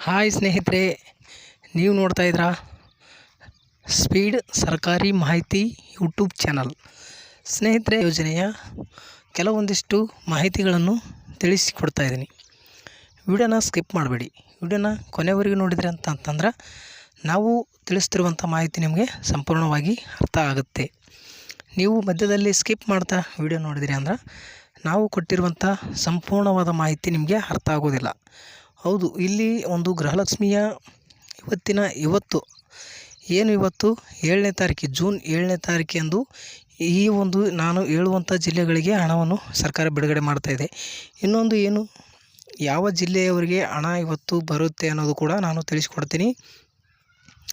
Hi ಸ್ನೇಹಿತರೆ, ನೀವು ನೋಡ್ತಾ ಇದ್ದೀರಾ ಸ್ಪೀಡ್ ಸರ್ಕಾರಿ ಮಾಹಿತಿ ಯೂಟ್ಯೂಬ್ ಚಾನಲ್. ಸ್ನೇಹಿತರೆ, ಯೋಜನೆಯ ಕೆಲವೊಂದಿಷ್ಟು ಮಾಹಿತಿಗಳನ್ನು ತಿಳಿಸಿಕೊಡ್ತಾ ಇದ್ದೀನಿ. ವಿಡಿಯೋನ ಸ್ಕಿಪ್ ಮಾಡಬೇಡಿ. ವಿಡಿಯೋನ ಕೊನೆವರೆಗೂ ನೋಡಿದರೆ ಅಂತಂದ್ರೆ ನಾವು ತಿಳಿಸ್ತಿರುವಂಥ ಮಾಹಿತಿ ನಿಮಗೆ ಸಂಪೂರ್ಣವಾಗಿ ಅರ್ಥ ಆಗುತ್ತೆ. ನೀವು ಮಧ್ಯದಲ್ಲಿ ಸ್ಕಿಪ್ ಮಾಡ್ತಾ ವಿಡಿಯೋ ನೋಡಿದಿರಿ ಅಂದ್ರೆ ನಾವು ಕೊಟ್ಟಿರುವಂಥ ಸಂಪೂರ್ಣವಾದ ಮಾಹಿತಿ ನಿಮಗೆ ಅರ್ಥ ಆಗೋದಿಲ್ಲ. ಹೌದು, ಇಲ್ಲಿ ಒಂದು ಗೃಹಲಕ್ಷ್ಮಿಯ ಇವತ್ತು 7ನೇ ತಾರೀಕು ಜೂನ್ 7ನೇ ತಾರೀಕೆಂದು ಈ ಒಂದು ನಾನು ಹೇಳುವಂಥ ಜಿಲ್ಲೆಗಳಿಗೆ ಹಣವನ್ನು ಸರ್ಕಾರ ಬಿಡುಗಡೆ ಮಾಡ್ತಾಯಿದೆ. ಇನ್ನೊಂದು ಯಾವ ಜಿಲ್ಲೆಯವರಿಗೆ ಹಣ ಇವತ್ತು ಬರುತ್ತೆ ಅನ್ನೋದು ಕೂಡ ನಾನು ತಿಳಿಸ್ಕೊಡ್ತೀನಿ.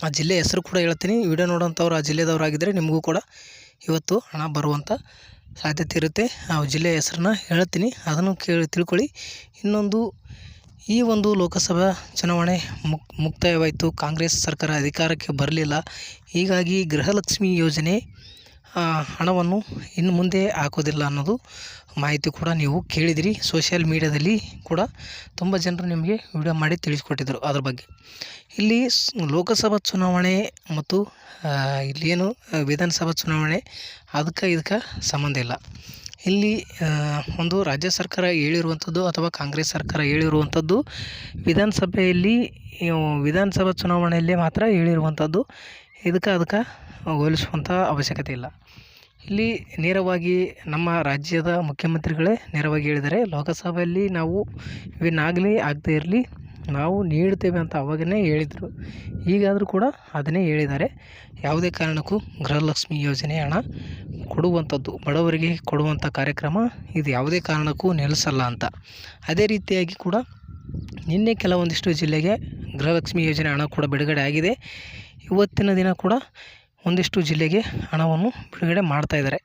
ಆ ಜಿಲ್ಲೆ ಹೆಸರು ಕೂಡ ಹೇಳ್ತೀನಿ. ವಿಡಿಯೋ ನೋಡೋಂಥವ್ರು ಆ ಜಿಲ್ಲೆದವರಾಗಿದ್ದರೆ ನಿಮಗೂ ಕೂಡ ಇವತ್ತು ಹಣ ಬರುವಂಥ ಸಾಧ್ಯತೆ ಇರುತ್ತೆ. ಆ ಜಿಲ್ಲೆಯ ಹೆಸರನ್ನ ಹೇಳ್ತೀನಿ, ಅದನ್ನು ತಿಳ್ಕೊಳ್ಳಿ. ಇನ್ನೊಂದು, ಈ ಒಂದು ಲೋಕಸಭಾ ಚುನಾವಣೆ ಮುಕ್ತಾಯವಾಯಿತು. ಕಾಂಗ್ರೆಸ್ ಸರ್ಕಾರ ಅಧಿಕಾರಕ್ಕೆ ಬರಲಿಲ್ಲ. ಹೀಗಾಗಿ ಗೃಹಲಕ್ಷ್ಮಿ ಯೋಜನೆ ಹಣವನ್ನು ಇನ್ನು ಮುಂದೆ ಹಾಕೋದಿಲ್ಲ ಅನ್ನೋದು ಮಾಹಿತಿ ಕೂಡ ನೀವು ಕೇಳಿದಿರಿ. ಸೋಷಿಯಲ್ ಮೀಡಿಯಾದಲ್ಲಿ ಕೂಡ ತುಂಬ ಜನರು ನಿಮಗೆ ವಿಡಿಯೋ ಮಾಡಿ ತಿಳಿಸ್ಕೊಟ್ಟಿದ್ದರು ಅದ್ರ ಬಗ್ಗೆ. ಇಲ್ಲಿ ಲೋಕಸಭಾ ಚುನಾವಣೆ ಮತ್ತು ಇಲ್ಲೇನು ವಿಧಾನಸಭಾ ಚುನಾವಣೆ ಇದಕ್ಕೆ ಸಂಬಂಧ ಇಲ್ಲ. ಇಲ್ಲಿ ಒಂದು ರಾಜ್ಯ ಸರ್ಕಾರ ಹೇಳಿರುವಂಥದ್ದು ಅಥವಾ ಕಾಂಗ್ರೆಸ್ ಸರ್ಕಾರ ಹೇಳಿರುವಂಥದ್ದು ವಿಧಾನಸಭೆಯಲ್ಲಿ ವಿಧಾನಸಭಾ ಚುನಾವಣೆಯಲ್ಲೇ ಮಾತ್ರ ಹೇಳಿರುವಂಥದ್ದು. ಅದಕ್ಕೆ ಹೋಲಿಸುವಂಥ ಅವಶ್ಯಕತೆ ಇಲ್ಲ. ಇಲ್ಲಿ ನೇರವಾಗಿ ನಮ್ಮ ರಾಜ್ಯದ ಮುಖ್ಯಮಂತ್ರಿಗಳೇ ನೇರವಾಗಿ ಹೇಳಿದ್ದಾರೆ, ಲೋಕಸಭೆಯಲ್ಲಿ ನಾವು ಇವೇನಾಗಲಿ ಆಗದೇ ಇರಲಿ ನಾವು ನೀಡ್ತೇವೆ ಅಂತ ಅವಾಗನೇ ಹೇಳಿದರು. ಈಗಾದರೂ ಕೂಡ ಅದನ್ನೇ ಹೇಳಿದ್ದಾರೆ. ಯಾವುದೇ ಕಾರಣಕ್ಕೂ ಗೃಹಲಕ್ಷ್ಮಿ ಯೋಜನೆ ಹಣ ಕೊಡುವಂಥದ್ದು, ಬಡವರಿಗೆ ಕೊಡುವಂಥ ಕಾರ್ಯಕ್ರಮ ಇದು ಯಾವುದೇ ಕಾರಣಕ್ಕೂ ನಿಲ್ಲಿಸಲ್ಲ ಅಂತ. ಅದೇ ರೀತಿಯಾಗಿ ಕೂಡ ನಿನ್ನೆ ಕೆಲವೊಂದಿಷ್ಟು ಜಿಲ್ಲೆಗೆ ಗೃಹಲಕ್ಷ್ಮಿ ಯೋಜನೆ ಹಣ ಕೂಡ ಬಿಡುಗಡೆ ಆಗಿದೆ. ಇವತ್ತಿನ ದಿನ ಕೂಡ ಒಂದಿಷ್ಟು ಜಿಲ್ಲೆಗೆ ಹಣವನ್ನು ಬಿಡುಗಡೆ ಮಾಡ್ತಾಯಿದ್ದಾರೆ.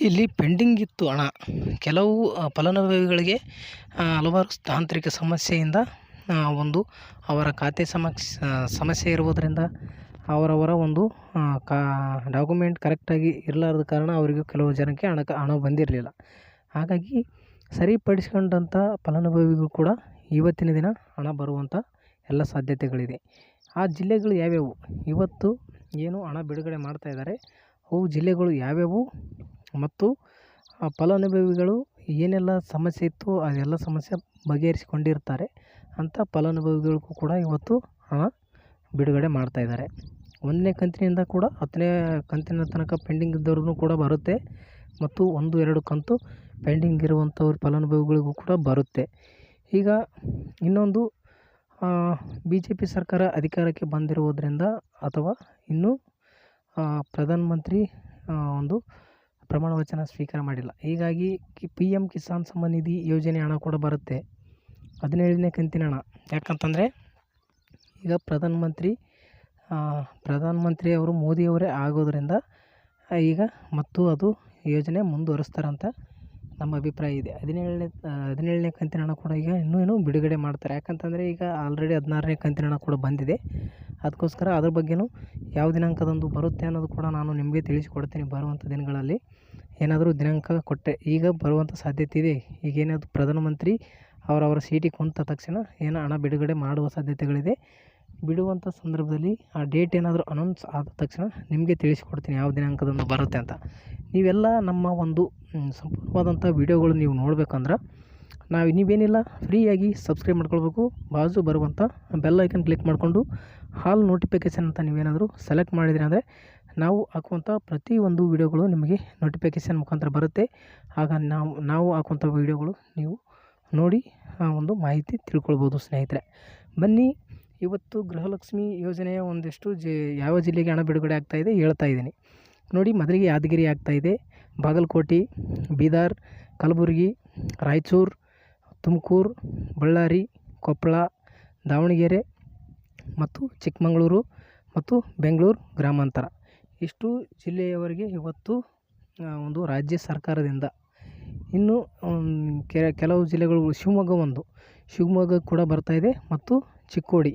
ಇಲ್ಲಿ ಪೆಂಡಿಂಗ್ ಇತ್ತು ಹಣ. ಕೆಲವು ಫಲಾನುಭವಿಗಳಿಗೆ ಹಲವಾರು ತಾಂತ್ರಿಕ ಸಮಸ್ಯೆಯಿಂದ ಒಂದು ಅವರ ಖಾತೆ ಸಮಸ್ಯೆ ಇರುವುದರಿಂದ ಅವರವರ ಒಂದು ಡಾಕ್ಯುಮೆಂಟ್ ಕರೆಕ್ಟಾಗಿ ಇರಲಾರದ ಕಾರಣ ಅವರಿಗೂ ಕೆಲವು ಜನಕ್ಕೆ ಹಣ ಬಂದಿರಲಿಲ್ಲ. ಹಾಗಾಗಿ ಸರಿಪಡಿಸ್ಕೊಂಡಂಥ ಫಲಾನುಭವಿಗಳು ಕೂಡ ಇವತ್ತಿನ ದಿನ ಹಣ ಬರುವಂಥ ಎಲ್ಲ ಸಾಧ್ಯತೆಗಳಿದೆ. ಆ ಜಿಲ್ಲೆಗಳು ಯಾವ್ಯಾವು ಇವತ್ತು ಹಣ ಬಿಡುಗಡೆ ಮಾಡ್ತಾಯಿದ್ದಾರೆ, ಅವು ಜಿಲ್ಲೆಗಳು ಯಾವ್ಯಾವು ಮತ್ತು ಆ ಫಲಾನುಭವಿಗಳು ಏನೆಲ್ಲ ಸಮಸ್ಯೆ ಇತ್ತು ಅದೆಲ್ಲ ಸಮಸ್ಯೆ ಬಗೆಹರಿಸಿಕೊಂಡಿರ್ತಾರೆ ಅಂಥ ಫಲಾನುಭವಿಗಳಿಗೂ ಕೂಡ ಇವತ್ತು ಹಣ ಬಿಡುಗಡೆ ಮಾಡ್ತಾಯಿದ್ದಾರೆ. 1ನೇ ಕಂತಿನಿಂದ ಕೂಡ 10ನೇ ಕಂತಿನ ತನಕ ಪೆಂಡಿಂಗ್ ಇದ್ದವ್ರಿಗೂ ಕೂಡ ಬರುತ್ತೆ ಮತ್ತು 1-2 ಕಂತು ಪೆಂಡಿಂಗ್ ಇರುವಂಥವ್ರ ಫಲಾನುಭವಿಗಳಿಗೂ ಕೂಡ ಬರುತ್ತೆ. ಈಗ ಇನ್ನೊಂದು, BJP ಸರ್ಕಾರ ಅಧಿಕಾರಕ್ಕೆ ಬಂದಿರುವುದರಿಂದ ಅಥವಾ ಇನ್ನೂ ಪ್ರಧಾನಮಂತ್ರಿ ಒಂದು ಪ್ರಮಾಣ ವಚನ ಸ್ವೀಕಾರ ಮಾಡಿಲ್ಲ. ಹೀಗಾಗಿ PM ಕಿಸಾನ್ ಸಮ್ಮಾನ್ ನಿಧಿ ಯೋಜನೆ ಹಣ ಕೂಡ ಬರುತ್ತೆ, 17ನೇ ಕಂತಿನ ಹಣ. ಯಾಕಂತಂದರೆ ಈಗ ಪ್ರಧಾನಮಂತ್ರಿ ಅವರು ಮೋದಿಯವರೇ ಆಗೋದರಿಂದ ಈಗ ಮತ್ತು ಅದು ಯೋಜನೆ ಮುಂದುವರಿಸ್ತಾರಂತ ನಮ್ಮ ಅಭಿಪ್ರಾಯ ಇದೆ. 17ನೇ ಕಂತಿನ ಹಣ ಕೂಡ ಈಗ ಇನ್ನೂ ಬಿಡುಗಡೆ ಮಾಡ್ತಾರೆ. ಯಾಕಂತಂದರೆ ಈಗ ಆಲ್ರೆಡಿ 16ನೇ ಕಂತಿನ ಹಣ ಕೂಡ ಬಂದಿದೆ. ಅದಕ್ಕೋಸ್ಕರ ಅದ್ರ ಬಗ್ಗೆಯೂ ಯಾವ ದಿನಾಂಕದಂದು ಬರುತ್ತೆ ಅನ್ನೋದು ಕೂಡ ನಾನು ನಿಮಗೆ ತಿಳಿಸಿಕೊಡ್ತೀನಿ. ಬರುವಂಥ ದಿನಗಳಲ್ಲಿ ಏನಾದರೂ ದಿನಾಂಕ ಕೊಟ್ಟೆ ಈಗ ಬರುವಂಥ ಸಾಧ್ಯತೆ ಇದೆ. ಈಗೇನಾದರೂ ಪ್ರಧಾನಮಂತ್ರಿ ಅವರವರ ಸೀಟಿಗೆ ಕುಂತ ತಕ್ಷಣ ಹಣ ಬಿಡುಗಡೆ ಮಾಡುವ ಸಾಧ್ಯತೆಗಳಿದೆ. ಬಿಡುವಂಥ ಸಂದರ್ಭದಲ್ಲಿ ಆ ಡೇಟ್ ಏನಾದರೂ ಅನೌನ್ಸ್ ಆದ ತಕ್ಷಣ ನಿಮಗೆ ತಿಳಿಸಿಕೊಡ್ತೀನಿ ಯಾವ ದಿನಾಂಕದಂದು ಬರುತ್ತೆ ಅಂತ. ನೀವೆಲ್ಲ ನಮ್ಮ ಒಂದು ಸಂಪೂರ್ಣವಾದಂಥ ವಿಡಿಯೋಗಳು ನೀವು ನೋಡಬೇಕಂದ್ರೆ ನೀವೇನಿಲ್ಲ, ಫ್ರೀಯಾಗಿ ಸಬ್ಸ್ಕ್ರೈಬ್ ಮಾಡ್ಕೊಳ್ಬೇಕು. ಬಾಜು ಬರುವಂಥ ಬೆಲ್ ಐಕನ್ ಕ್ಲಿಕ್ ಮಾಡಿಕೊಂಡು ಹಾಲ್ ನೋಟಿಫಿಕೇಷನ್ ಅಂತ ನೀವೇನಾದರೂ ಸೆಲೆಕ್ಟ್ ಮಾಡಿದ್ರಿ ಅಂದರೆ ನಾವು ಹಾಕುವಂಥ ಪ್ರತಿಯೊಂದು ವಿಡಿಯೋಗಳು ನಿಮಗೆ ನೋಟಿಫಿಕೇಷನ್ ಮುಖಾಂತರ ಬರುತ್ತೆ. ಆಗ ನಾವು ಹಾಕುವಂಥ ವಿಡಿಯೋಗಳು ನೀವು ನೋಡಿ ಒಂದು ಮಾಹಿತಿ ತಿಳ್ಕೊಳ್ಬೋದು. ಸ್ನೇಹಿತರೆ, ಬನ್ನಿ ಇವತ್ತು ಗೃಹಲಕ್ಷ್ಮಿ ಯೋಜನೆಯ ಒಂದಿಷ್ಟು ಯಾವ ಜಿಲ್ಲೆಗೆ ಹಣ ಬಿಡುಗಡೆ ಆಗ್ತಾಯಿದೆ ಹೇಳ್ತಾ ಇದ್ದೀನಿ ನೋಡಿ. ಮೊದಲಿಗೆ ಯಾದಗಿರಿ ಆಗ್ತಾಯಿದೆ, ಬಾಗಲಕೋಟೆ, ಬೀದರ್, ಕಲಬುರಗಿ, ರಾಯಚೂರು, ತುಮಕೂರು, ಬಳ್ಳಾರಿ, ಕೊಪ್ಪಳ, ದಾವಣಗೆರೆ ಮತ್ತು ಚಿಕ್ಕಮಗಳೂರು ಮತ್ತು ಬೆಂಗಳೂರು ಗ್ರಾಮಾಂತರ ಇಷ್ಟು ಜಿಲ್ಲೆಯವರೆಗೆ ಇವತ್ತು ಒಂದು ರಾಜ್ಯ ಸರ್ಕಾರದಿಂದ. ಇನ್ನು ಕೆಲವು ಜಿಲ್ಲೆಗಳು ಶಿವಮೊಗ್ಗ ಕೂಡ ಬರ್ತಾಯಿದೆ ಮತ್ತು ಚಿಕ್ಕೋಡಿ,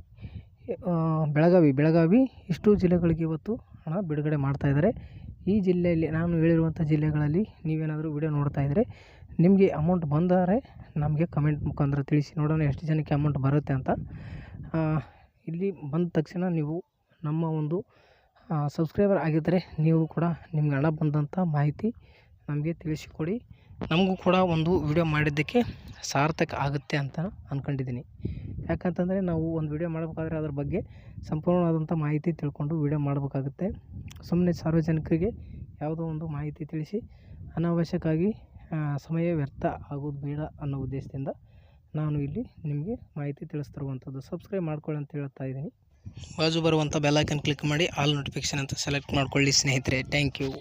ಬೆಳಗಾವಿ ಇಷ್ಟು ಜಿಲ್ಲೆಗಳಿಗೆ ಇವತ್ತು ಹಣ ಬಿಡುಗಡೆ ಮಾಡ್ತಾಯಿದ್ದಾರೆ. ಈ ಜಿಲ್ಲೆಯಲ್ಲಿ ನಾನು ಹೇಳಿರುವಂಥ ಜಿಲ್ಲೆಗಳಲ್ಲಿ ನೀವೇನಾದರೂ ವಿಡಿಯೋ ನೋಡ್ತಾ ಇದ್ದರೆ ನಿಮಗೆ ಅಮೌಂಟ್ ಬಂದರೆ ನಮಗೆ ಕಮೆಂಟ್ ಮುಖಾಂತರ ತಿಳಿಸಿ, ನೋಡೋಣ ಎಷ್ಟು ಜನಕ್ಕೆ ಅಮೌಂಟ್ ಬರುತ್ತೆ ಅಂತ. ಇಲ್ಲಿ ಬಂದ ತಕ್ಷಣ ನೀವು ನಮ್ಮ ಒಂದು ಸಬ್ಸ್ಕ್ರೈಬರ್ ಆಗಿದ್ದರೆ ನೀವು ಕೂಡ ನಿಮ್ಗೆ ಹಣ ಬಂದಂಥ ಮಾಹಿತಿ ನಮಗೆ ತಿಳಿಸಿಕೊಡಿ. ನಮಗೂ ಕೂಡ ಒಂದು ವಿಡಿಯೋ ಮಾಡಿದ್ದಕ್ಕೆ ಸಾರ್ಥಕ ಆಗುತ್ತೆ ಅಂತ ಅಂದ್ಕೊಂಡಿದ್ದೀನಿ. ಯಾಕಂತಂದರೆ ನಾವು ಒಂದು ವಿಡಿಯೋ ಮಾಡಬೇಕಾದ್ರೆ ಅದ್ರ ಬಗ್ಗೆ ಸಂಪೂರ್ಣವಾದಂಥ ಮಾಹಿತಿ ತಿಳ್ಕೊಂಡು ವಿಡಿಯೋ ಮಾಡಬೇಕಾಗುತ್ತೆ. ಸುಮ್ಮನೆ ಸಾರ್ವಜನಿಕರಿಗೆ ಯಾವುದೋ ಒಂದು ಮಾಹಿತಿ ತಿಳಿಸಿ ಅನಾವಶ್ಯಕವಾಗಿ ಸಮಯ ವ್ಯರ್ಥ ಆಗೋದು ಬೇಡ ಅನ್ನೋ ಉದ್ದೇಶದಿಂದ ನಾನು ಇಲ್ಲಿ ನಿಮಗೆ ಮಾಹಿತಿ ತಿಳಿಸ್ತಿರುವಂಥದ್ದು. ಸಬ್ಸ್ಕ್ರೈಬ್ ಮಾಡ್ಕೊಳ್ಳಿ ಅಂತ ಹೇಳ್ತಾ ಇದ್ದೀನಿ. ಬಾಜು ಬರುವಂಥ ಬೆಲ್ ಐಕನ್ ಕ್ಲಿಕ್ ಮಾಡಿ ಆಲ್ ನೋಟಿಫಿಕೇಷನ್ ಅಂತ ಸೆಲೆಕ್ಟ್ ಮಾಡ್ಕೊಳ್ಳಿ ಸ್ನೇಹಿತರೆ. Thank you.